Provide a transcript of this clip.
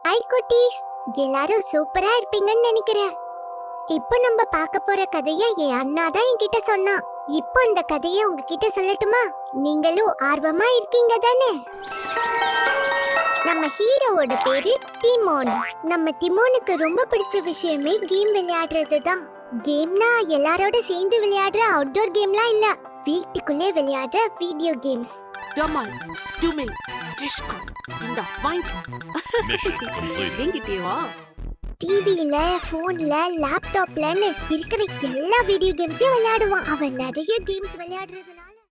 Hi குட்டீஸ், எல்லாரும் சூப்பரா இருப்பீங்கன்னு நினைக்கிறேன். இப்போ நம்ம பார்க்க போற கதைய என் அண்ணா தான் என்கிட்ட சொன்னான். இப்போ இந்த கதையை உங்ககிட்ட சொல்லட்டுமா? நீங்களும் ஆர்வமா இருக்கீங்க தானே? நம்ம ஹீரோவோட பேரு டிமோன். நம்ம டிமோனுக்கு ரொம்ப பிடிச்ச விஷயமே கேம் விளையாடுறது தான். கேம்னா எல்லாரோட சேர்ந்து விளையாடுற அவுட்டோர் கேம்லாம் இல்ல, வீட்டுக்குள்ளே விளையாடுற வீடியோ கேம்ஸ். டமால் டுமில் டிஷ்கா இந்த வாங்கி எங்கிட்டேவா டிவில, போன்ல, லேப்டாப்லன்னு இருக்கிற எல்லா வீடியோ கேம்ஸையும் விளையாடுவான். அவன் நிறைய கேம்ஸ் விளையாடுறதுனால